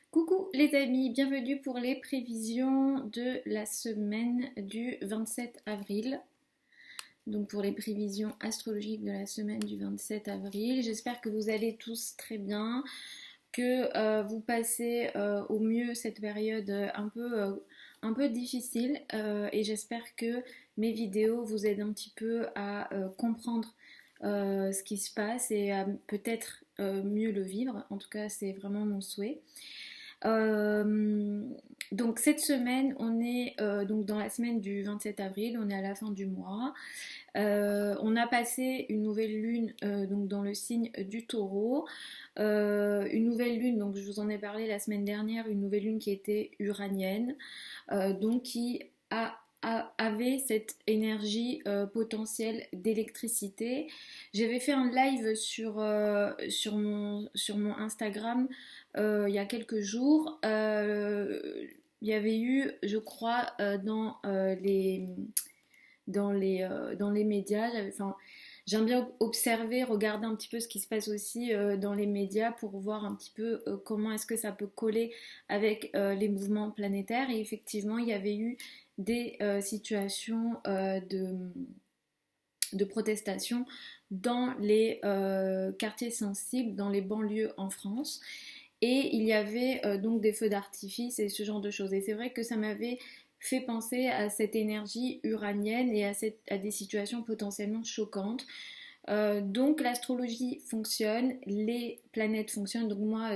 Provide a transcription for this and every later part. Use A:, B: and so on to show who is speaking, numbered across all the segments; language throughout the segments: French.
A: Coucou les amis, bienvenue pour les prévisions de la semaine du 27 avril. Donc pour les prévisions astrologiques de la semaine du 27 avril. J'espère que vous allez tous très bien, que vous passez au mieux cette période un peu difficile et j'espère que mes vidéos vous aident un petit peu à comprendre ce qui se passe et à peut-être mieux le vivre. En tout cas, c'est vraiment mon souhait. Euh, donc cette semaine, on est donc dans la semaine du 27 avril, on est à la fin du mois. On a passé une nouvelle lune donc dans le signe du taureau. Une nouvelle lune, donc je vous en ai parlé la semaine dernière, une nouvelle lune qui était uranienne, donc qui avait cette énergie potentielle d'électricité. J'avais fait un live sur mon Instagram il y a quelques jours. Il y avait eu, je crois, dans les médias, j'aime bien observer, regarder un petit peu ce qui se passe aussi dans les médias pour voir un petit peu comment est-ce que ça peut coller avec les mouvements planétaires. Et effectivement, il y avait eu des situations de protestation dans les quartiers sensibles, dans les banlieues en France. Et il y avait donc des feux d'artifice et ce genre de choses. Et c'est vrai que ça m'avait fait penser à cette énergie uranienne et à des situations potentiellement choquantes. Donc l'astrologie fonctionne, les planètes fonctionnent. Donc moi,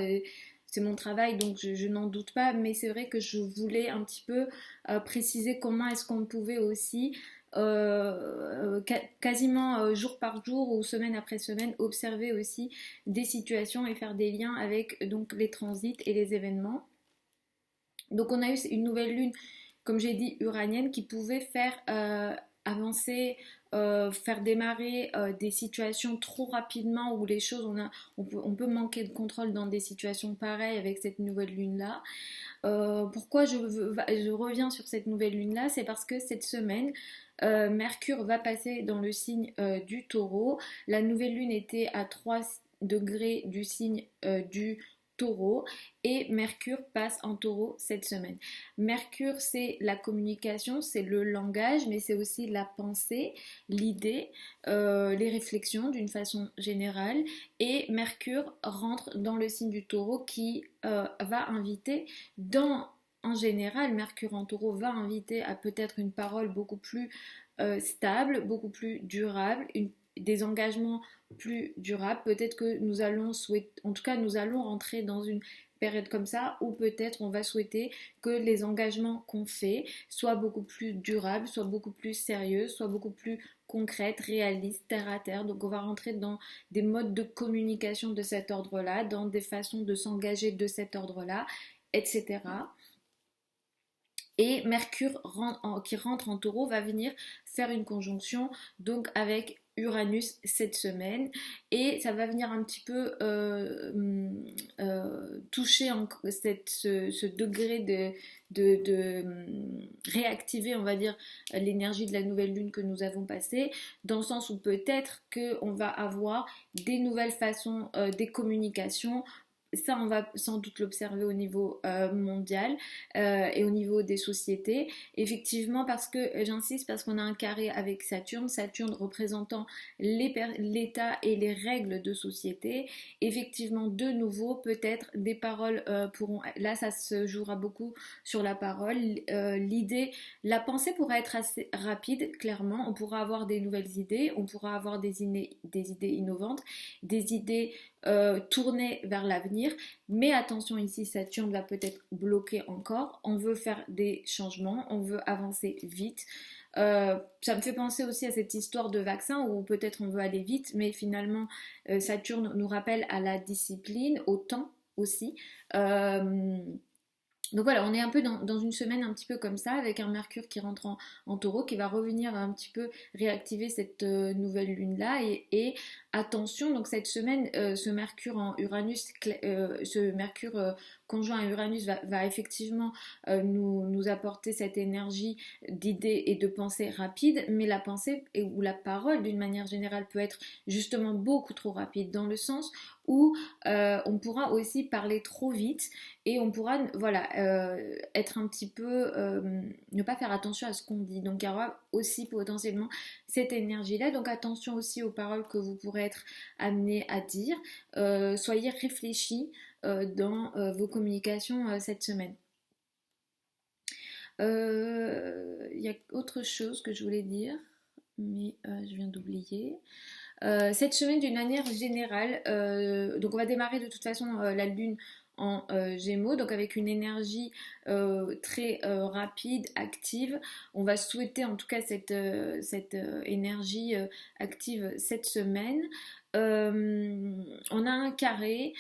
A: c'est mon travail, donc je n'en doute pas. Mais c'est vrai que je voulais un petit peu préciser comment est-ce qu'on pouvait aussi quasiment jour par jour ou semaine après semaine observer aussi des situations et faire des liens avec donc les transits et les événements. Donc on a eu une nouvelle lune, comme j'ai dit, uranienne qui pouvait faire avancer, faire démarrer des situations trop rapidement où les choses, on peut manquer de contrôle dans des situations pareilles avec cette nouvelle lune-là. Pourquoi je reviens sur cette nouvelle lune-là? C'est parce que cette semaine, Mercure va passer dans le signe du taureau. La nouvelle lune était à 3 degrés du signe du taureau et Mercure passe en taureau cette semaine. Mercure, c'est la communication, c'est le langage, mais c'est aussi la pensée, l'idée, les réflexions d'une façon générale. Et Mercure rentre dans le signe du taureau qui va inviter en général, Mercure en taureau va inviter à peut-être une parole beaucoup plus stable, beaucoup plus durable, des engagements plus durables. Peut-être que nous allons souhaiter, en tout cas nous allons rentrer dans une période comme ça où peut-être on va souhaiter que les engagements qu'on fait soient beaucoup plus durables, soient beaucoup plus sérieux, soient beaucoup plus concrètes, réalistes, terre à terre. Donc on va rentrer dans des modes de communication de cet ordre-là, dans des façons de s'engager de cet ordre-là, etc. Et Mercure qui rentre en taureau va venir faire une conjonction donc avec Uranus cette semaine et ça va venir un petit peu toucher ce degré de réactiver on va dire l'énergie de la nouvelle lune que nous avons passée dans le sens où peut-être qu'on va avoir des nouvelles façons des communications. Ça, on va sans doute l'observer au niveau mondial et au niveau des sociétés. Effectivement, parce que j'insiste, parce qu'on a un carré avec Saturne, Saturne représentant l'État et les règles de société. Effectivement, de nouveau, peut-être des paroles pourront. Là, ça se jouera beaucoup sur la parole. L'idée, la pensée pourra être assez rapide, clairement. On pourra avoir des nouvelles idées, on pourra avoir des idées innovantes, des idées tourner vers l'avenir. Mais attention ici, Saturne va peut-être bloquer encore. On veut faire des changements, on veut avancer vite. Ça me fait penser aussi à cette histoire de vaccin où peut-être on veut aller vite, mais finalement Saturne nous rappelle à la discipline, au temps aussi. Donc voilà, on est un peu dans une semaine un petit peu comme ça, avec un Mercure qui rentre en taureau, qui va revenir un petit peu réactiver cette nouvelle lune-là. Et attention, donc cette semaine, ce Mercure en Uranus, ce Mercure conjoint à Uranus va effectivement nous apporter cette énergie d'idées et de pensée rapide, mais la pensée ou la parole d'une manière générale peut être justement beaucoup trop rapide, dans le sens où on pourra aussi parler trop vite et on pourra voilà, être un petit peu, ne pas faire attention à ce qu'on dit. Donc il y aura aussi potentiellement cette énergie-là. Donc attention aussi aux paroles que vous pourrez être amené à dire. Soyez réfléchis dans vos communications cette semaine. Il y a autre chose que je voulais dire, mais je viens d'oublier. Cette semaine, d'une manière générale, donc on va démarrer de toute façon la lune en Gémeaux, donc avec une énergie très rapide, active. On va souhaiter en tout cas cette énergie active cette semaine. On a un carré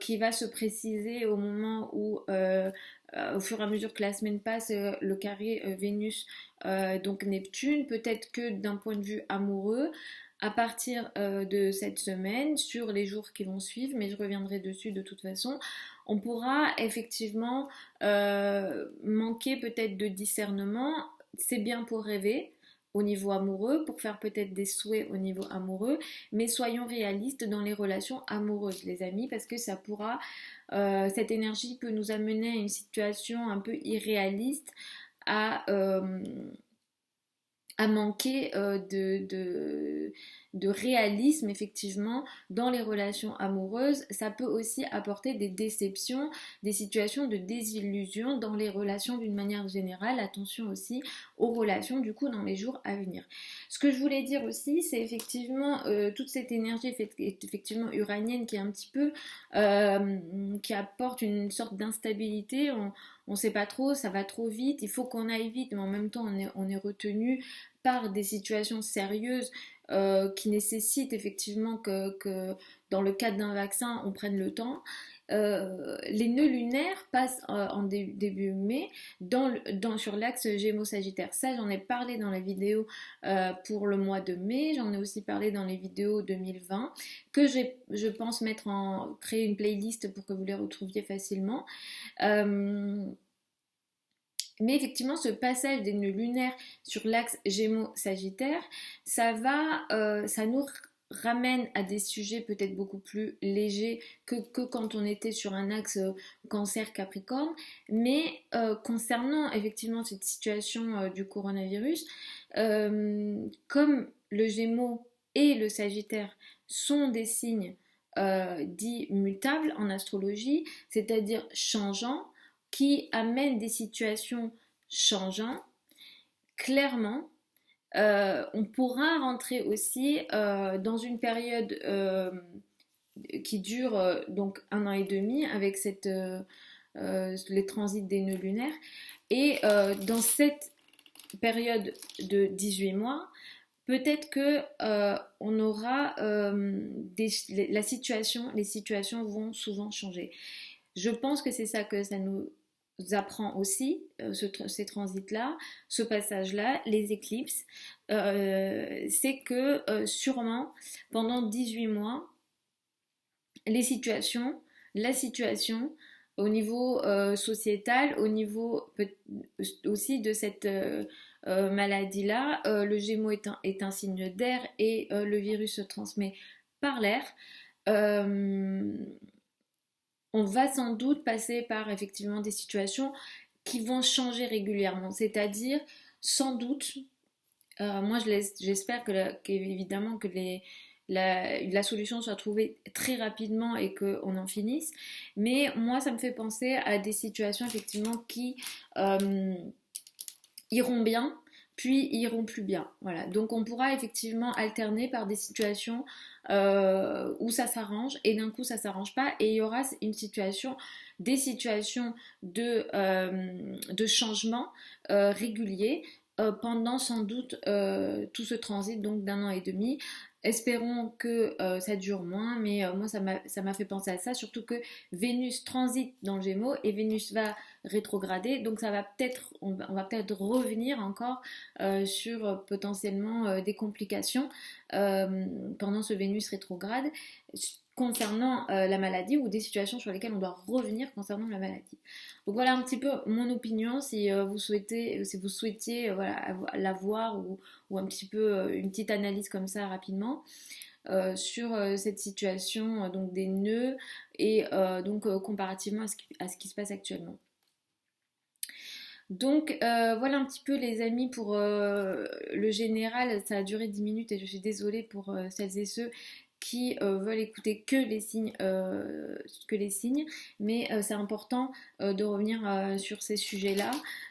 A: qui va se préciser au moment où, au fur et à mesure que la semaine passe, le carré Vénus, donc Neptune, peut-être que d'un point de vue amoureux, à partir de cette semaine, sur les jours qui vont suivre, mais je reviendrai dessus de toute façon, on pourra effectivement manquer peut-être de discernement. C'est bien pour rêver au niveau amoureux, pour faire peut-être des souhaits au niveau amoureux, mais soyons réalistes dans les relations amoureuses, les amis, parce que ça pourra, cette énergie peut nous amener à une situation un peu irréaliste, à manquer de réalisme effectivement dans les relations amoureuses. Ça peut aussi apporter des déceptions, des situations de désillusion dans les relations d'une manière générale. Attention aussi aux relations du coup dans les jours à venir. Ce que je voulais dire aussi, c'est effectivement toute cette énergie effectivement uranienne qui est un petit peu qui apporte une sorte d'instabilité. On ne sait pas trop, ça va trop vite, il faut qu'on aille vite, mais en même temps on est retenu par des situations sérieuses qui nécessitent effectivement que dans le cadre d'un vaccin on prenne le temps. Les nœuds lunaires passent en début mai sur l'axe Gémeaux-Sagittaire. Ça, j'en ai parlé dans la vidéo pour le mois de mai. J'en ai aussi parlé dans les vidéos 2020 que je pense créer une playlist pour que vous les retrouviez facilement. Mais effectivement, ce passage des nœuds lunaires sur l'axe Gémeaux-Sagittaire, ça nous ramène à des sujets peut-être beaucoup plus légers que quand on était sur un axe Cancer-Capricorne. Mais concernant effectivement cette situation du coronavirus, comme le Gémeaux et le Sagittaire sont des signes dits mutables en astrologie, c'est-à-dire changeants, qui amènent des situations changeantes, clairement, on pourra rentrer aussi dans une période qui dure donc 1 an et demi avec les transits des nœuds lunaires. Et dans cette période de 18 mois, peut-être que on aura les situations vont souvent changer. Je pense que c'est ça que ça nous apprend aussi, ces transits-là, ce passage-là, les éclipses. C'est que sûrement, pendant 18 mois, la situation, au niveau sociétal, au niveau aussi de cette maladie-là, le Gémeaux est un signe d'air et le virus se transmet par l'air. On va sans doute passer par effectivement des situations qui vont changer régulièrement, c'est-à-dire sans doute, moi j'espère qu'évidemment que la solution soit trouvée très rapidement et qu'on en finisse, mais moi ça me fait penser à des situations effectivement qui iront bien puis iront plus bien. Voilà. Donc on pourra effectivement alterner par des situations où ça s'arrange et d'un coup ça s'arrange pas et il y aura des situations de changement réguliers pendant sans doute tout ce transit donc d'1 an et demi. Espérons que ça dure moins, mais moi ça m'a fait penser à ça, surtout que Vénus transite dans le Gémeaux et Vénus va rétrograder, donc on va peut-être revenir encore sur potentiellement des complications pendant ce Vénus rétrograde concernant la maladie ou des situations sur lesquelles on doit revenir concernant la maladie. Donc voilà un petit peu mon opinion si vous souhaitiez voilà, l'avoir ou un petit peu une petite analyse comme ça rapidement. sur cette situation donc des nœuds et donc comparativement à ce qui se passe actuellement. Donc voilà un petit peu les amis pour le général, ça a duré 10 minutes et je suis désolée pour celles et ceux qui veulent écouter que les signes, mais c'est important de revenir sur ces sujets-là.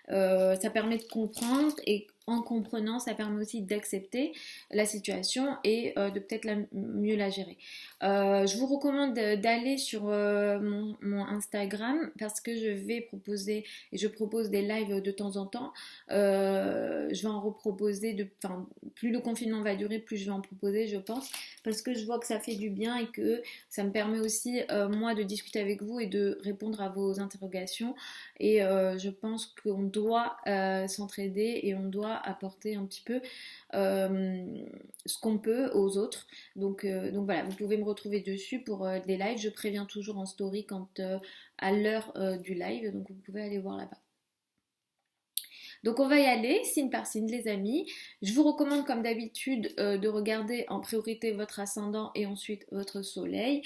A: Ça permet de comprendre et en comprenant, ça permet aussi d'accepter la situation et de peut-être mieux la gérer. Je vous recommande d'aller sur mon Instagram parce que je vais proposer et je propose des lives de temps en temps. Je vais en reproposer, plus le confinement va durer, plus je vais en proposer, je pense, parce que je vois que ça fait du bien et que ça me permet aussi, moi, de discuter avec vous et de répondre à vos interrogations. Et je pense qu'on doit s'entraider et on doit apporter un petit peu ce qu'on peut aux autres. Donc voilà, vous pouvez me retrouver dessus pour des lives. Je préviens toujours en story quand à l'heure du live, donc vous pouvez aller voir là-bas. Donc on va y aller, signe par signe les amis. Je vous recommande comme d'habitude de regarder en priorité votre ascendant et ensuite votre soleil.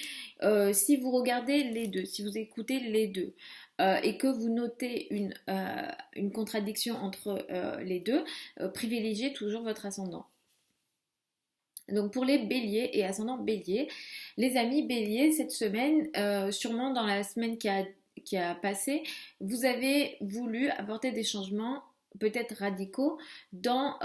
A: Si vous regardez les deux, si vous écoutez les deux et que vous notez une contradiction entre les deux, privilégiez toujours votre ascendant. Donc pour les béliers et ascendant bélier, les amis béliers, cette semaine, sûrement dans la semaine qui a passé, vous avez voulu apporter des changements peut-être radicaux dans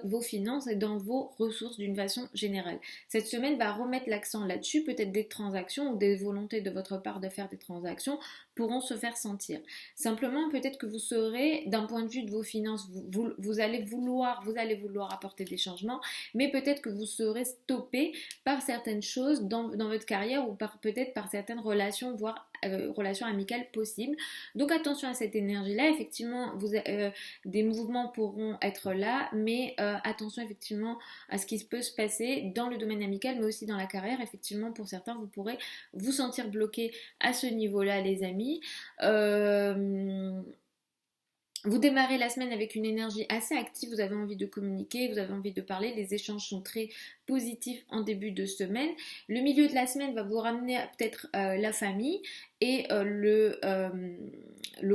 A: vos finances et dans vos ressources d'une façon générale. Cette semaine va remettre l'accent là-dessus, peut-être des transactions ou des volontés de votre part de faire des transactions pourront se faire sentir. Simplement, peut-être que vous serez, d'un point de vue de vos finances, vous allez vouloir apporter des changements, mais peut-être que vous serez stoppé par certaines choses dans votre carrière ou peut-être par certaines relations, voire relations amicales possibles. Donc attention à cette énergie-là. Effectivement, des mouvements pourront être là, mais attention effectivement à ce qui peut se passer dans le domaine amical, mais aussi dans la carrière. Effectivement, pour certains, vous pourrez vous sentir bloqué à ce niveau-là, les amis. Vous démarrez la semaine avec une énergie assez active, vous avez envie de communiquer, vous avez envie de parler, les échanges sont très positifs en début de semaine. Le milieu de la semaine va vous ramener peut-être la famille et le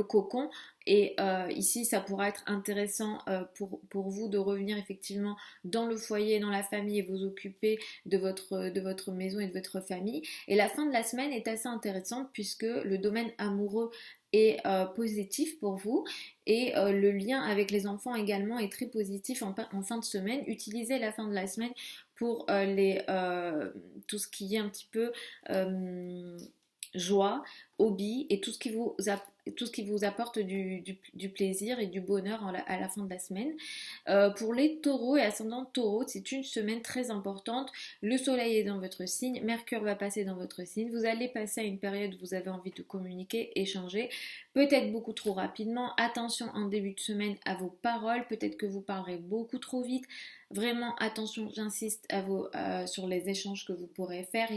A: cocon. Et ici, ça pourra être intéressant pour vous de revenir effectivement dans le foyer, dans la famille et vous occuper de votre maison et de votre famille. Et la fin de la semaine est assez intéressante puisque le domaine amoureux est positif pour vous et le lien avec les enfants également est très positif en fin de semaine. Utilisez la fin de la semaine pour tout ce qui est un petit peu joie, hobby et tout ce qui vous apporte du plaisir et du bonheur à la fin de la semaine. Pour les taureaux et ascendants taureaux, c'est une semaine très importante. Le soleil est dans votre signe, Mercure va passer dans votre signe. Vous allez passer à une période où vous avez envie de communiquer, échanger, peut-être beaucoup trop rapidement. Attention en début de semaine à vos paroles, peut-être que vous parlerez beaucoup trop vite. Vraiment attention, j'insiste sur les échanges que vous pourrez faire.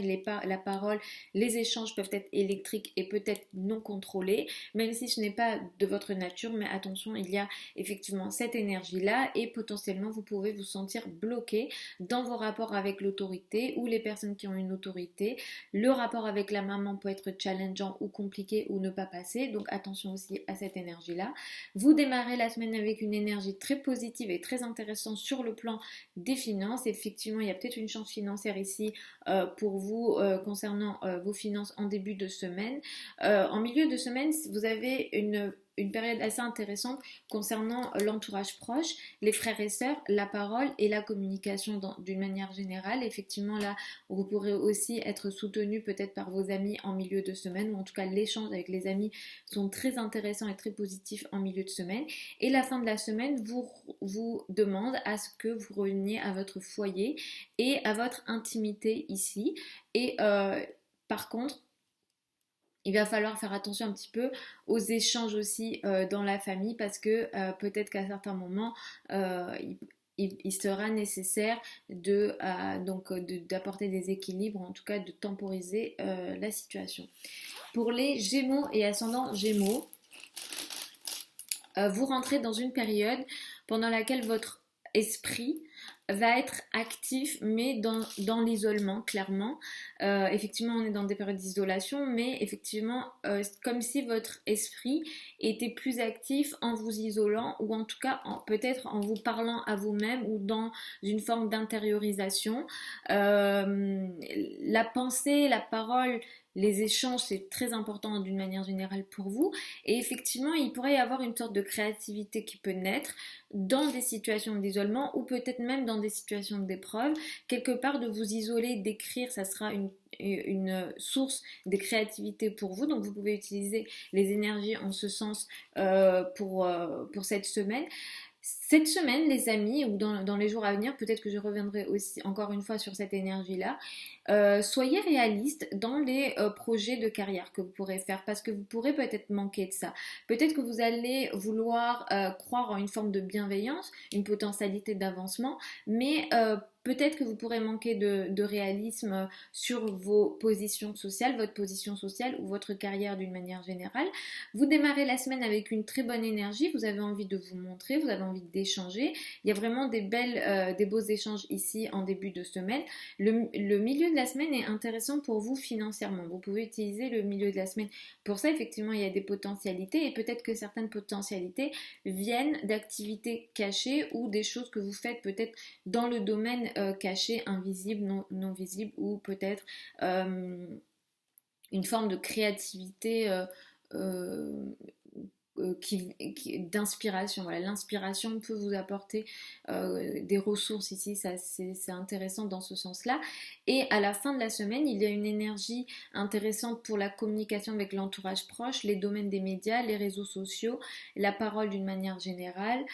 A: La parole, les échanges peuvent être électriques et peut-être non contrôlés, même si ce n'est pas de votre nature, mais attention, il y a effectivement cette énergie-là et potentiellement vous pouvez vous sentir bloqué dans vos rapports avec l'autorité ou les personnes qui ont une autorité. Le rapport avec la maman peut être challengeant ou compliqué ou ne pas passer, donc attention aussi à cette énergie-là. Vous démarrez la semaine avec une énergie très positive et très intéressante sur le plan des finances. Effectivement, il y a peut-être une chance financière ici pour vous concernant vos finances en début de semaine. En milieu de semaine, vous avez une période assez intéressante concernant l'entourage proche, les frères et sœurs, la parole et la communication d'une manière générale. Effectivement, là, vous pourrez aussi être soutenu peut-être par vos amis en milieu de semaine, ou en tout cas l'échange avec les amis sont très intéressants et très positifs en milieu de semaine. Et la fin de la semaine vous demande à ce que vous reveniez à votre foyer et à votre intimité ici. Et par contre, il va falloir faire attention un petit peu aux échanges aussi dans la famille parce que peut-être qu'à certains moments, il sera nécessaire d'apporter des équilibres, en tout cas de temporiser la situation. Pour les Gémeaux et ascendants Gémeaux, vous rentrez dans une période pendant laquelle votre esprit va être actif, mais dans l'isolement, clairement. Effectivement, on est dans des périodes d'isolation, mais effectivement, comme si votre esprit était plus actif en vous isolant, ou en tout cas, peut-être en vous parlant à vous-même, ou dans une forme d'intériorisation. La pensée, la parole, les échanges, c'est très important d'une manière générale pour vous. Et effectivement, il pourrait y avoir une sorte de créativité qui peut naître dans des situations d'isolement ou peut-être même dans des situations d'épreuve. Quelque part, de vous isoler, d'écrire, ça sera une source de créativité pour vous. Donc, vous pouvez utiliser les énergies en ce sens pour cette semaine. Cette semaine, les amis, ou dans les jours à venir, peut-être que je reviendrai aussi encore une fois sur cette énergie-là, soyez réaliste dans les projets de carrière que vous pourrez faire parce que vous pourrez peut-être manquer de ça. Peut-être que vous allez vouloir croire en une forme de bienveillance, une potentialité d'avancement, mais peut-être que vous pourrez manquer de réalisme sur vos positions sociales, votre position sociale ou votre carrière d'une manière générale. Vous démarrez la semaine avec une très bonne énergie, vous avez envie de vous montrer, vous avez envie d'échanger. Il y a vraiment des beaux échanges ici en début de semaine. Le milieu de la semaine est intéressant pour vous financièrement. Vous pouvez utiliser le milieu de la semaine. Pour ça, effectivement, il y a des potentialités et peut-être que certaines potentialités viennent d'activités cachées ou des choses que vous faites peut-être dans le domaine caché, invisible, non visible ou peut-être une forme de créativité euh, d'inspiration. Voilà, l'inspiration peut vous apporter des ressources ici, ça c'est intéressant dans ce sens-là. Et à la fin de la semaine, il y a une énergie intéressante pour la communication avec l'entourage proche, les domaines des médias, les réseaux sociaux, la parole d'une manière générale.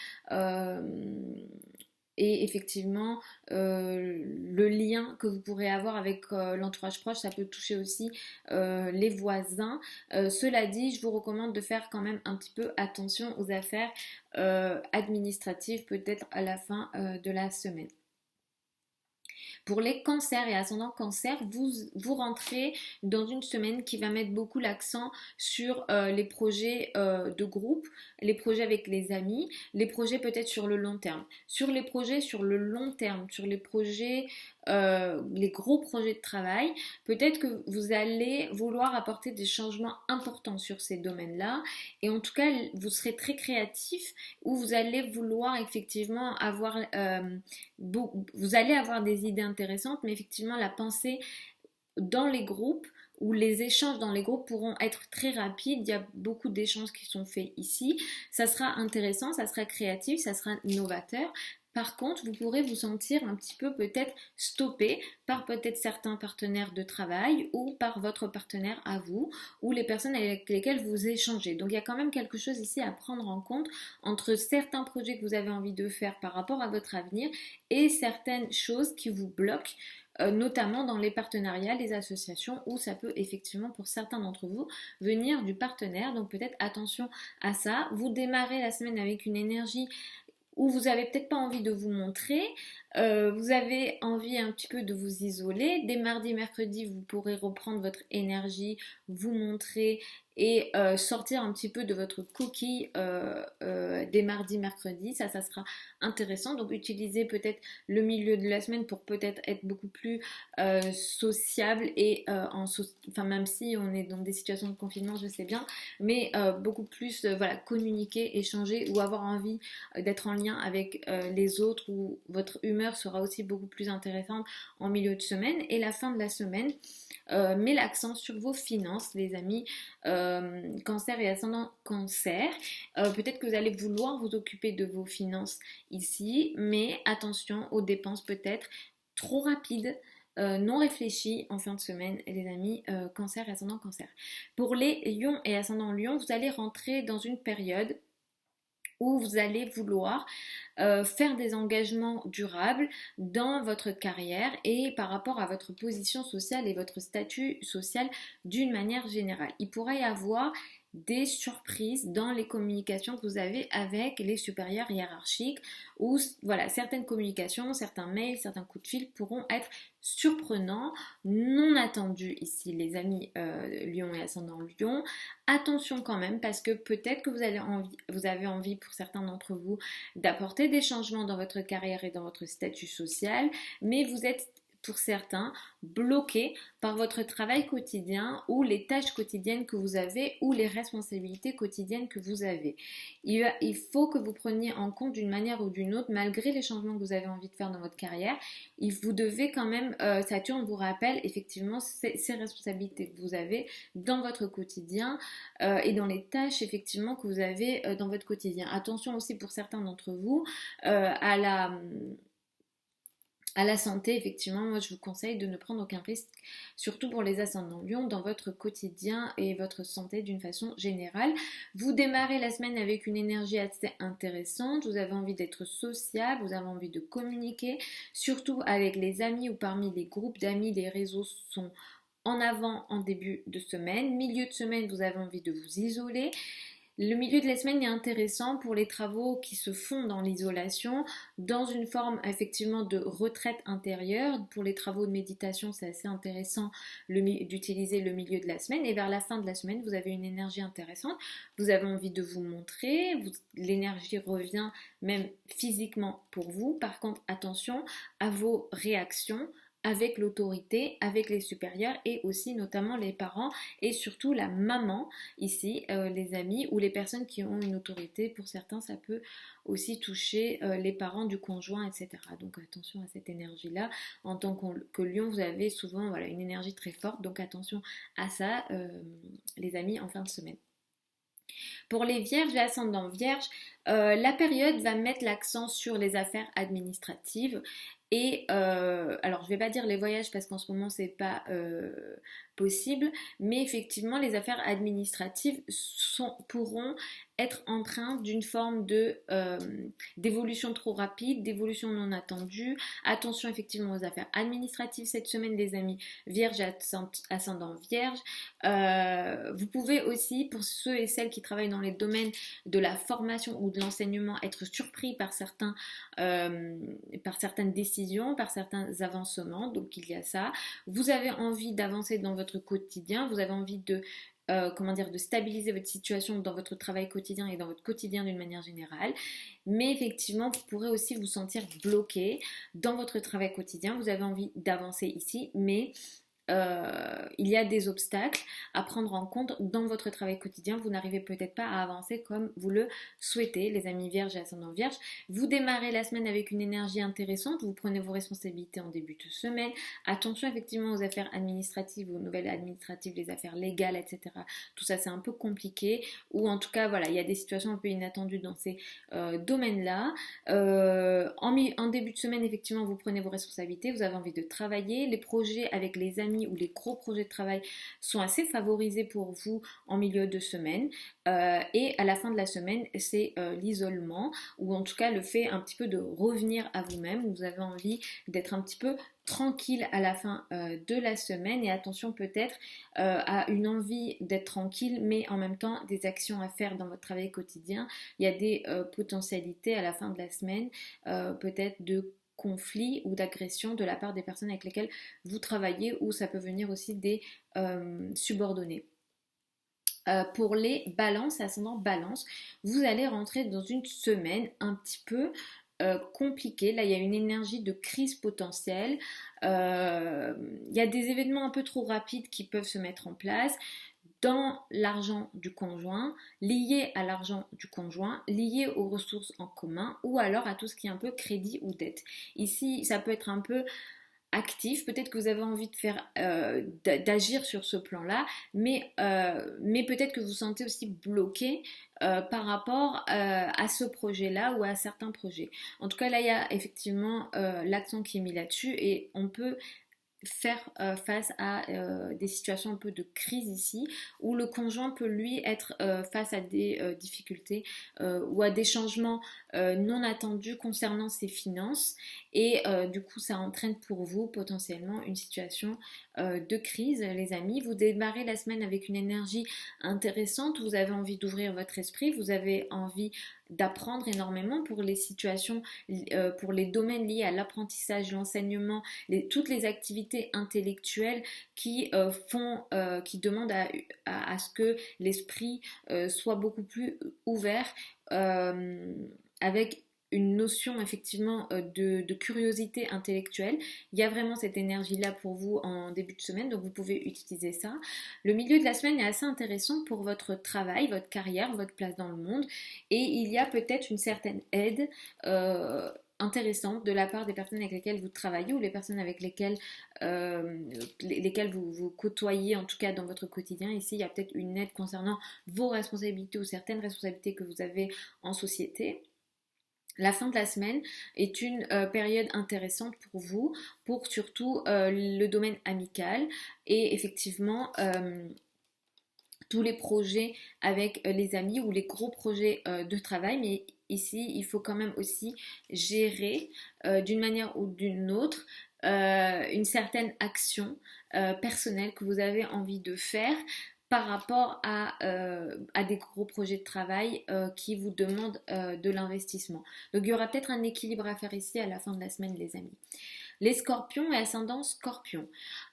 A: Et effectivement, le lien que vous pourrez avoir avec l'entourage proche, ça peut toucher aussi les voisins. Cela dit, je vous recommande de faire quand même un petit peu attention aux affaires administratives, peut-être à la fin de la semaine. Pour les cancers et ascendants cancer, vous rentrez dans une semaine qui va mettre beaucoup l'accent sur les projets de groupe, les projets avec les amis, les projets peut-être sur le long terme. Sur les projets sur le long terme, sur les projets, les gros projets de travail, peut-être que vous allez vouloir apporter des changements importants sur ces domaines-là. Et en tout cas, vous serez très créatif ou vous allez vouloir effectivement avoir... vous allez avoir des idées intéressantes, mais effectivement, la pensée dans les groupes ou les échanges dans les groupes pourront être très rapides. Il y a beaucoup d'échanges qui sont faits ici. Ça sera intéressant, ça sera créatif, ça sera novateur. Par contre, vous pourrez vous sentir un petit peu peut-être stoppé par peut-être certains partenaires de travail ou par votre partenaire à vous ou les personnes avec lesquelles vous échangez. Donc il y a quand même quelque chose ici à prendre en compte entre certains projets que vous avez envie de faire par rapport à votre avenir et certaines choses qui vous bloquent notamment dans les partenariats, les associations, où ça peut effectivement pour certains d'entre vous venir du partenaire. Donc peut-être attention à ça. Vous démarrez la semaine avec une énergie où vous avez peut-être pas envie de vous montrer, vous avez envie un petit peu de vous isoler. Dès mardi, mercredi, vous pourrez reprendre votre énergie, vous montrer et sortir un petit peu de votre coquille dès mardi, mercredi. Ça sera intéressant. Donc utilisez peut-être le milieu de la semaine pour peut-être être beaucoup plus sociable et enfin même si on est dans des situations de confinement, je sais bien, mais beaucoup plus voilà, communiquer, échanger ou avoir envie d'être en lien avec les autres où votre humeur sera aussi beaucoup plus intéressante en milieu de semaine. Et la fin de la semaine met l'accent sur vos finances, les amis. Cancer et ascendant cancer. Peut-être que vous allez vouloir vous occuper de vos finances ici, mais attention aux dépenses peut-être trop rapides. Non réfléchies en fin de semaine, les amis, cancer et ascendant cancer. Pour les lions et ascendant lion, vous allez rentrer dans une période où vous allez vouloir faire des engagements durables dans votre carrière et par rapport à votre position sociale et votre statut social d'une manière générale. Il pourrait y avoir des surprises dans les communications que vous avez avec les supérieurs hiérarchiques ou voilà, certaines communications, certains mails, certains coups de fil pourront être surprenants, non attendus ici les amis Lion et ascendant Lion. Attention quand même parce que peut-être que vous avez envie pour certains d'entre vous d'apporter des changements dans votre carrière et dans votre statut social, mais vous êtes pour certains bloqués par votre travail quotidien ou les tâches quotidiennes que vous avez ou les responsabilités quotidiennes que vous avez. Il faut que vous preniez en compte d'une manière ou d'une autre, malgré les changements que vous avez envie de faire dans votre carrière, vous devez quand même, Saturne vous rappelle effectivement ces responsabilités que vous avez dans votre quotidien et dans les tâches effectivement que vous avez dans votre quotidien. Attention aussi pour certains d'entre vous à la santé, effectivement, moi je vous conseille de ne prendre aucun risque, surtout pour les ascendants Lion, dans votre quotidien et votre santé d'une façon générale. Vous démarrez la semaine avec une énergie assez intéressante, vous avez envie d'être sociable, vous avez envie de communiquer, surtout avec les amis ou parmi les groupes d'amis, les réseaux sont en avant en début de semaine. Milieu de semaine, vous avez envie de vous isoler. Le milieu de la semaine est intéressant pour les travaux qui se font dans l'isolation, dans une forme effectivement de retraite intérieure. Pour les travaux de méditation, c'est assez intéressant d'utiliser le milieu de la semaine. Et vers la fin de la semaine, vous avez une énergie intéressante. Vous avez envie de vous montrer. L'énergie revient même physiquement pour vous. Par contre, attention à vos réactions avec l'autorité, avec les supérieurs et aussi notamment les parents et surtout la maman ici, les amis ou les personnes qui ont une autorité. Pour certains, ça peut aussi toucher les parents du conjoint, etc. Donc attention à cette énergie-là. En tant que Lion, vous avez souvent voilà, une énergie très forte, donc attention à ça, les amis, en fin de semaine. Pour les vierges et ascendants vierges, la période va mettre l'accent sur les affaires administratives et alors je vais pas dire les voyages parce qu'en ce moment c'est pas possible, mais effectivement les affaires administratives pourront être empreintes d'une forme d'évolution trop rapide, d'évolution non attendue. Attention effectivement aux affaires administratives cette semaine les amis vierges et ascendants vierges. Vous pouvez aussi, pour ceux et celles qui travaillent dans les domaines de la formation ou de l'enseignement, être surpris par certaines décisions, par certains avancements. Donc il y a ça. Vous avez envie d'avancer dans votre quotidien, vous avez envie de de stabiliser votre situation dans votre travail quotidien et dans votre quotidien d'une manière générale. Mais effectivement, vous pourrez aussi vous sentir bloqué dans votre travail quotidien. Vous avez envie d'avancer ici, mais il y a des obstacles à prendre en compte dans votre travail quotidien. Vous n'arrivez peut-être pas à avancer comme vous le souhaitez, les amis vierges et ascendants vierges. Vous démarrez la semaine avec une énergie intéressante, vous prenez vos responsabilités en début de semaine. Attention effectivement aux affaires administratives, aux nouvelles administratives, les affaires légales, etc. Tout ça c'est un peu compliqué, ou en tout cas voilà, il y a des situations un peu inattendues dans ces domaines-là. En début de semaine, effectivement, vous prenez vos responsabilités, vous avez envie de travailler, les projets avec les amis ou les gros projets de travail sont assez favorisés pour vous en milieu de semaine et à la fin de la semaine c'est l'isolement ou en tout cas le fait un petit peu de revenir à vous-même. Vous avez envie d'être un petit peu tranquille à la fin de la semaine et attention peut-être à une envie d'être tranquille mais en même temps des actions à faire dans votre travail quotidien. Il y a des potentialités à la fin de la semaine peut-être de conflits ou d'agressions de la part des personnes avec lesquelles vous travaillez ou ça peut venir aussi des subordonnés. Pour les balances, ascendant balance, vous allez rentrer dans une semaine un petit peu compliquée. Là, il y a une énergie de crise potentielle. Il y a des événements un peu trop rapides qui peuvent se mettre en place dans l'argent du conjoint, lié à l'argent du conjoint, lié aux ressources en commun ou alors à tout ce qui est un peu crédit ou dette. Ici, ça peut être un peu actif, peut-être que vous avez envie de faire d'agir sur ce plan-là, mais peut-être que vous vous sentez aussi bloqué par rapport à ce projet-là ou à certains projets. En tout cas, là, il y a effectivement l'accent qui est mis là-dessus et on peut faire face à des situations un peu de crise ici, où le conjoint peut lui être face à des difficultés ou à des changements non attendus concernant ses finances, et du coup ça entraîne pour vous potentiellement une situation de crise, les amis. Vous démarrez la semaine avec une énergie intéressante, vous avez envie d'ouvrir votre esprit, vous avez envie d'apprendre énormément pour les situations, pour les domaines liés à l'apprentissage, l'enseignement, toutes les activités intellectuelles qui demandent à ce que l'esprit soit beaucoup plus ouvert, euh, avec une notion effectivement de curiosité intellectuelle. Il y a vraiment cette énergie-là pour vous en début de semaine, donc vous pouvez utiliser ça. Le milieu de la semaine est assez intéressant pour votre travail, votre carrière, votre place dans le monde, et il y a peut-être une certaine aide intéressante de la part des personnes avec lesquelles vous travaillez ou les personnes avec lesquelles vous côtoyez, en tout cas dans votre quotidien. Ici, il y a peut-être une aide concernant vos responsabilités ou certaines responsabilités que vous avez en société. La fin de la semaine est une période intéressante pour vous, pour surtout le domaine amical et effectivement tous les projets avec les amis ou les gros projets de travail. Mais ici, il faut quand même aussi gérer d'une manière ou d'une autre une certaine action personnelle que vous avez envie de faire par rapport à des gros projets de travail qui vous demandent de l'investissement. Donc il y aura peut-être un équilibre à faire ici à la fin de la semaine, les amis. Les scorpions et ascendant scorpion.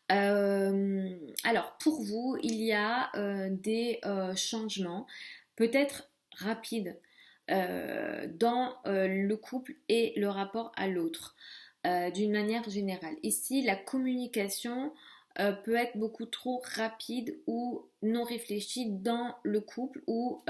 A: Alors pour vous, il y a des changements peut-être rapides dans le couple et le rapport à l'autre d'une manière générale. Ici, la communication peut être beaucoup trop rapide ou non réfléchie dans le couple ou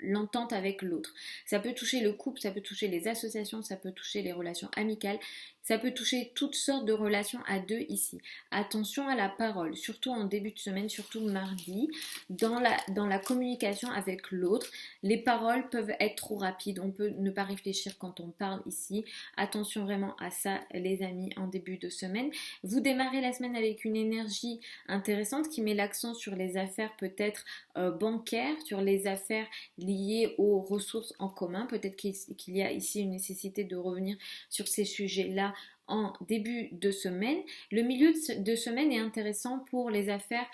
A: l'entente avec l'autre. Ça peut toucher le couple, ça peut toucher les associations, ça peut toucher les relations amicales, ça peut toucher toutes sortes de relations à deux ici. Attention à la parole, surtout en début de semaine, surtout mardi, dans la communication avec l'autre. Les paroles peuvent être trop rapides, on peut ne pas réfléchir quand on parle ici. Attention vraiment à ça, les amis, en début de semaine. Vous démarrez la semaine avec une énergie intéressante qui met l'accent sur les affaires peut-être bancaires, sur les affaires liées aux ressources en commun. Peut-être qu'il y a ici une nécessité de revenir sur ces sujets-là en début de semaine. Le milieu de semaine est intéressant pour les affaires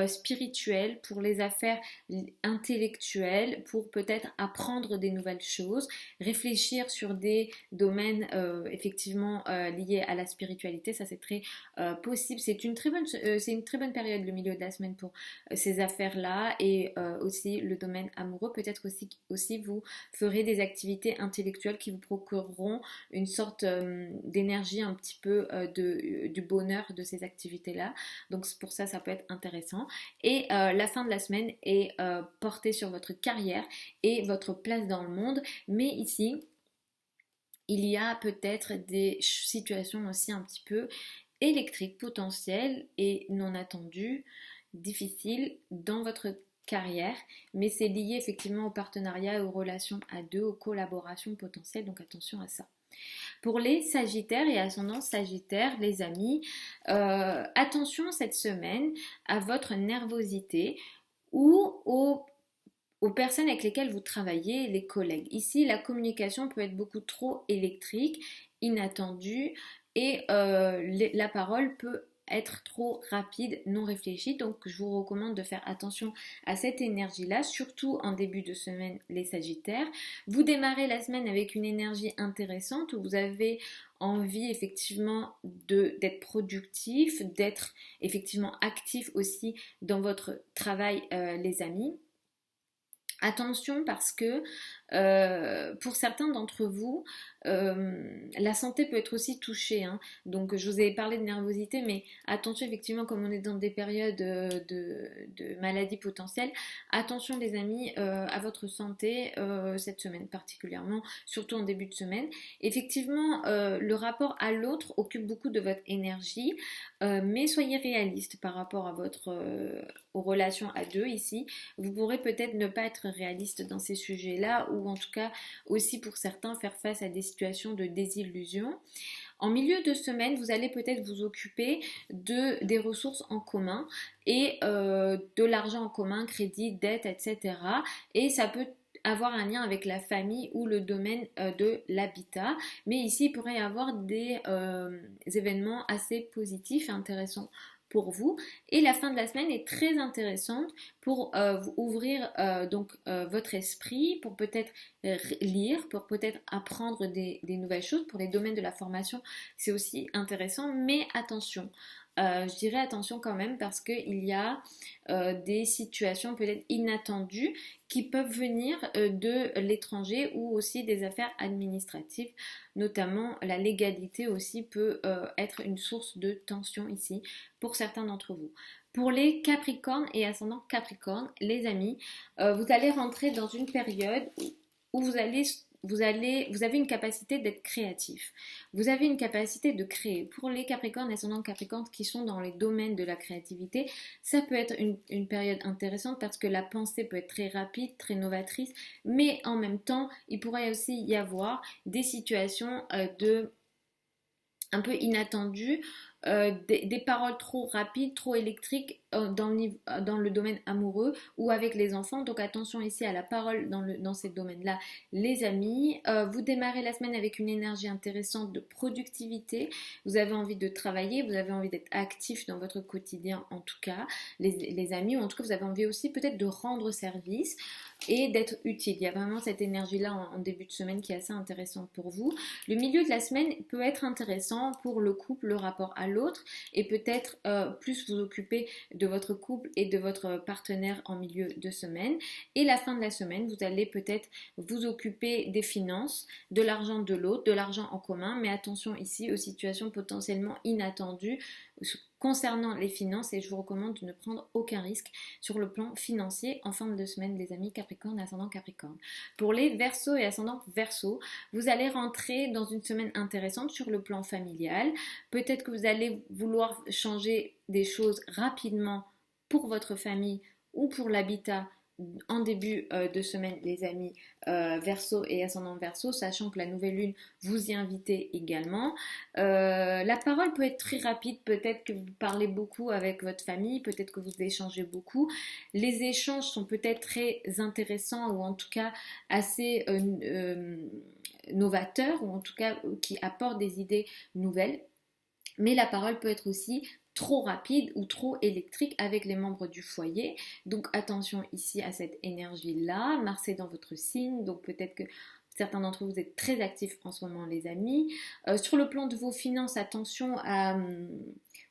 A: spirituelles, pour les affaires intellectuelles, pour peut-être apprendre des nouvelles choses, réfléchir sur des domaines effectivement liés à la spiritualité. Ça c'est très possible. C'est une très bonne période, le milieu de la semaine, pour ces affaires-là, et aussi le domaine amoureux. Peut-être aussi vous ferez des activités intellectuelles qui vous procureront une sorte d'énergie, un petit peu du bonheur de ces activités-là. Donc pour ça peut être intéressant. Et la fin de la semaine est portée sur votre carrière et votre place dans le monde. Mais ici, il y a peut-être des situations aussi un petit peu électriques, potentielles et non attendues, difficiles dans votre carrière, mais c'est lié effectivement au partenariat, aux relations à deux, aux collaborations potentielles, donc attention à ça. Pour les Sagittaires et ascendants Sagittaires, les amis, attention cette semaine à votre nervosité ou aux personnes avec lesquelles vous travaillez, les collègues. Ici, la communication peut être beaucoup trop électrique, inattendue, et la parole peut être trop rapide, non réfléchie. Donc je vous recommande de faire attention à cette énergie-là, surtout en début de semaine, les Sagittaires. Vous démarrez la semaine avec une énergie intéressante où vous avez envie effectivement d'être productif, d'être effectivement actif aussi dans votre travail, les amis. Attention parce que pour certains d'entre vous, la santé peut être aussi touchée, hein. Donc je vous ai parlé de nervosité, mais attention effectivement, comme on est dans des périodes de maladies potentielles, attention les amis à votre santé cette semaine particulièrement, surtout en début de semaine. Effectivement, le rapport à l'autre occupe beaucoup de votre énergie, mais soyez réaliste par rapport à aux relations à deux ici. Vous pourrez peut-être ne pas être réaliste dans ces sujets-là, ou en tout cas aussi pour certains faire face à des situations de désillusion. En milieu de semaine, vous allez peut-être vous occuper des ressources en commun et de l'argent en commun, crédit, dette, etc. Et ça peut avoir un lien avec la famille ou le domaine de l'habitat. Mais ici, il pourrait y avoir des événements assez positifs et intéressants pour vous. Et la fin de la semaine est très intéressante pour vous ouvrir votre esprit, pour peut-être lire, pour peut-être apprendre des nouvelles choses. Pour les domaines de la formation, c'est aussi intéressant, mais attention. Je dirais attention quand même parce qu'il y a des situations peut-être inattendues qui peuvent venir de l'étranger ou aussi des affaires administratives, notamment la légalité aussi peut être une source de tension ici pour certains d'entre vous. Pour les Capricornes et ascendants Capricorne, les amis, vous allez rentrer dans une période où vous avez une capacité d'être créatif. Vous avez une capacité de créer. Pour les Capricornes et ascendants Capricorne qui sont dans les domaines de la créativité, ça peut être une période intéressante parce que la pensée peut être très rapide, très novatrice, mais en même temps, il pourrait aussi y avoir des situations un peu inattendues, des paroles trop rapides, trop électriques dans le domaine amoureux ou avec les enfants. Donc attention ici à la parole dans ces domaines-là, les amis. Vous démarrez la semaine avec une énergie intéressante de productivité. Vous avez envie de travailler, vous avez envie d'être actif dans votre quotidien en tout cas, les amis, ou en tout cas vous avez envie aussi peut-être de rendre service et d'être utile. Il y a vraiment cette énergie-là en début de semaine qui est assez intéressante pour vous. Le milieu de la semaine peut être intéressant pour le couple, le rapport à l'autre et peut-être plus vous occuper de votre couple et de votre partenaire en milieu de semaine. Et la fin de la semaine, vous allez peut-être vous occuper des finances, de l'argent de l'autre, de l'argent en commun, mais attention ici aux situations potentiellement inattendues concernant les finances et je vous recommande de ne prendre aucun risque sur le plan financier en fin de semaine, les amis Capricorne et ascendant Capricorne. Pour les Verseaux et ascendant Verseaux, vous allez rentrer dans une semaine intéressante sur le plan familial. Peut-être que vous allez vouloir changer des choses rapidement pour votre famille ou pour l'habitat en début de semaine, les amis Verseau et ascendant Verseau, sachant que la nouvelle lune vous y invitez également. La parole peut être très rapide, peut-être que vous parlez beaucoup avec votre famille, peut-être que vous échangez beaucoup. Les échanges sont peut-être très intéressants ou en tout cas assez novateurs ou en tout cas qui apportent des idées nouvelles. Mais la parole peut être aussi trop rapide ou trop électrique avec les membres du foyer. Donc attention ici à cette énergie-là. Mars est dans votre signe, donc peut-être que certains d'entre vous êtes très actifs en ce moment, les amis. Sur le plan de vos finances, attention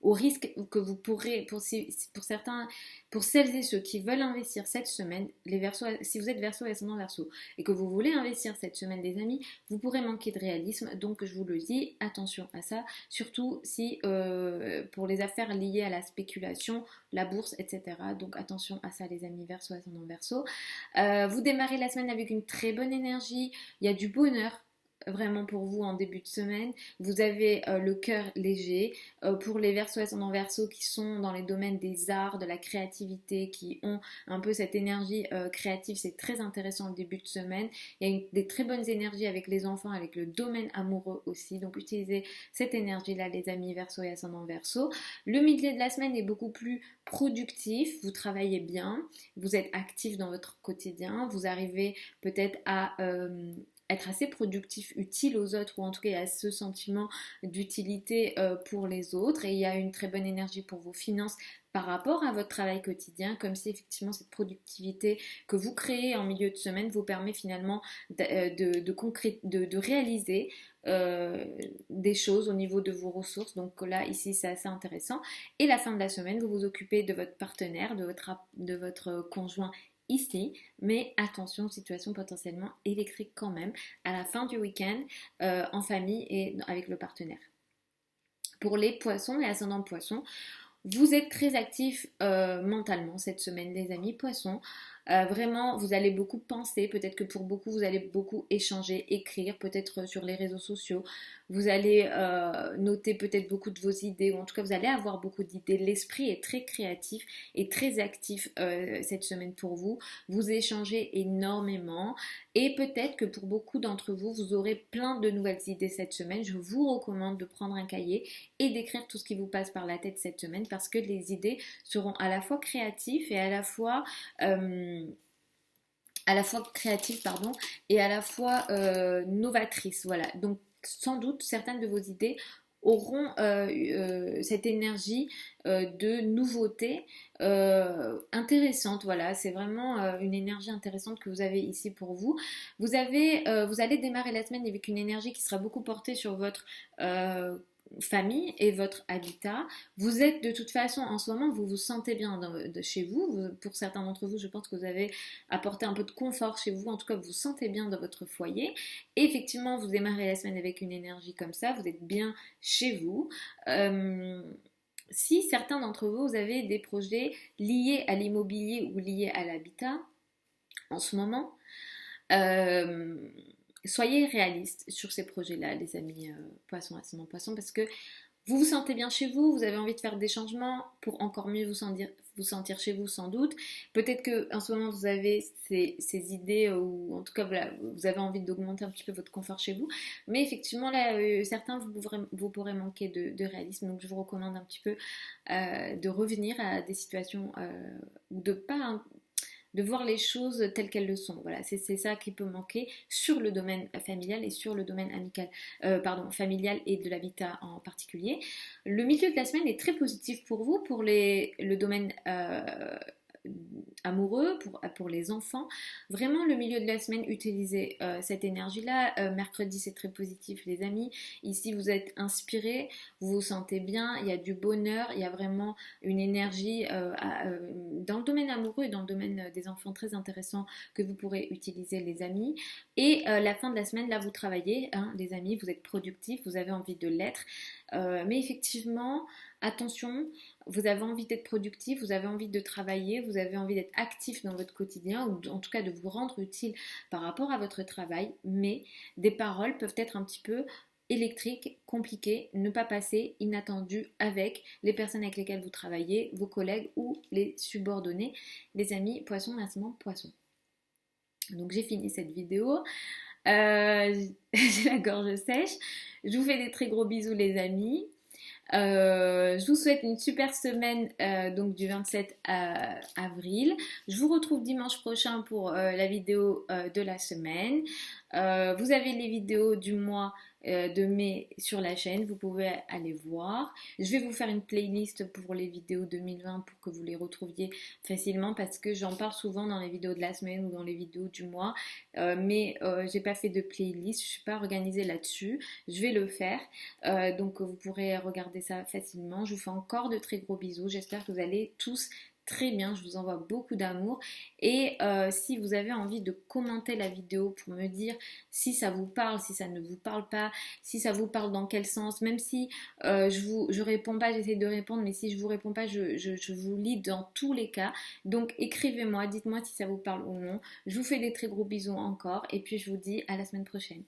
A: aux risques que vous pourrez, pour certains, pour celles et ceux qui veulent investir cette semaine, les Verseaux, si vous êtes Verseau et ascendant Verseau, et que vous voulez investir cette semaine, les amis, vous pourrez manquer de réalisme. Donc je vous le dis, attention à ça, surtout si pour les affaires liées à la spéculation, la bourse, etc. Donc attention à ça, les amis Verseau, ascendant Verseau. Vous démarrez la semaine avec une très bonne énergie. Il y a du bonheur vraiment pour vous en début de semaine. Vous avez le cœur léger. Pour les Verseaux ascendant Verseau qui sont dans les domaines des arts, de la créativité, qui ont un peu cette énergie créative, c'est très intéressant en début de semaine. Il y a des très bonnes énergies avec les enfants, avec le domaine amoureux aussi. Donc utilisez cette énergie-là, les amis Verseau et ascendant Verseau. Le milieu de la semaine est beaucoup plus productif. Vous travaillez bien, vous êtes actif dans votre quotidien, vous arrivez peut-être à être assez productif, utile aux autres ou en tout cas il y a ce sentiment d'utilité pour les autres et il y a une très bonne énergie pour vos finances par rapport à votre travail quotidien, comme si effectivement cette productivité que vous créez en milieu de semaine vous permet finalement de réaliser des choses au niveau de vos ressources. Donc là, ici, c'est assez intéressant. Et la fin de la semaine, vous vous occupez de votre partenaire, de votre conjoint ici, mais attention, situation potentiellement électrique quand même à la fin du week-end en famille et avec le partenaire. Pour les poissons et ascendants poissons, vous êtes très actifs mentalement cette semaine, les amis poissons. Vraiment, vous allez beaucoup penser, peut-être que pour beaucoup, vous allez beaucoup échanger, écrire, peut-être sur les réseaux sociaux. Vous allez noter peut-être beaucoup de vos idées, ou en tout cas, vous allez avoir beaucoup d'idées. L'esprit est très créatif et très actif cette semaine pour vous. Vous échangez énormément et peut-être que pour beaucoup d'entre vous, vous aurez plein de nouvelles idées cette semaine. Je vous recommande de prendre un cahier et d'écrire tout ce qui vous passe par la tête cette semaine parce que les idées seront à la fois créatives et à la fois créative, pardon, et à la fois novatrice. Voilà. Donc, sans doute, certaines de vos idées auront cette énergie de nouveauté intéressante. Voilà, c'est vraiment une énergie intéressante que vous avez ici pour vous. Vous allez démarrer la semaine avec une énergie qui sera beaucoup portée sur votre famille et votre habitat. Vous êtes de toute façon en ce moment, vous vous sentez bien chez vous. Pour certains d'entre vous, je pense que vous avez apporté un peu de confort chez vous. En tout cas, vous vous sentez bien dans votre foyer. Et effectivement, vous démarrez la semaine avec une énergie comme ça. Vous êtes bien chez vous. Si certains d'entre vous, vous avez des projets liés à l'immobilier ou liés à l'habitat en ce moment, soyez réalistes sur ces projets-là, les amis poissons, ascendant poissons, parce que vous vous sentez bien chez vous, vous avez envie de faire des changements pour encore mieux vous sentir chez vous sans doute. Peut-être qu'en ce moment vous avez ces idées ou en tout cas voilà, vous avez envie d'augmenter un petit peu votre confort chez vous. Mais effectivement là, certains vous pourrez manquer de réalisme. Donc je vous recommande un petit peu de revenir à des situations ou de pas de voir les choses telles qu'elles le sont. Voilà, c'est ça qui peut manquer sur le domaine familial et sur le domaine amical, familial et de l'habitat en particulier. Le milieu de la semaine est très positif pour vous, pour le domaine amoureux, pour les enfants. Vraiment, le milieu de la semaine, utilisez cette énergie-là. Mercredi, c'est très positif, les amis. Ici, vous êtes inspirés, vous vous sentez bien, il y a du bonheur, il y a vraiment une énergie dans le domaine amoureux et dans le domaine des enfants très intéressant que vous pourrez utiliser, les amis. Et la fin de la semaine, là, vous travaillez, hein, les amis, vous êtes productifs, vous avez envie de l'être. Mais effectivement, attention, vous avez envie d'être productif, vous avez envie de travailler, vous avez envie d'être actif dans votre quotidien ou en tout cas de vous rendre utile par rapport à votre travail, mais des paroles peuvent être un petit peu électriques, compliquées, ne pas passer inattendues avec les personnes avec lesquelles vous travaillez, vos collègues ou les subordonnés, les amis poissons, ascendant poissons. Donc j'ai fini cette vidéo. J'ai la gorge sèche. Je vous fais des très gros bisous les amis. Je vous souhaite une super semaine donc du 27 avril. Je vous retrouve dimanche prochain pour la vidéo de la semaine. Vous avez les vidéos du mois de mai sur la chaîne, vous pouvez aller voir. Je vais vous faire une playlist pour les vidéos 2020 pour que vous les retrouviez facilement parce que j'en parle souvent dans les vidéos de la semaine ou dans les vidéos du mois, mais j'ai pas fait de playlist, je suis pas organisée là-dessus. Je vais le faire, donc vous pourrez regarder ça facilement. Je vous fais encore de très gros bisous, j'espère que vous allez tous très bien, je vous envoie beaucoup d'amour et si vous avez envie de commenter la vidéo pour me dire si ça vous parle, si ça ne vous parle pas, si ça vous parle dans quel sens, même si je réponds pas, j'essaie de répondre, mais si je vous réponds pas, je vous lis dans tous les cas. Donc écrivez-moi, dites-moi si ça vous parle ou non. Je vous fais des très gros bisous encore et puis je vous dis à la semaine prochaine.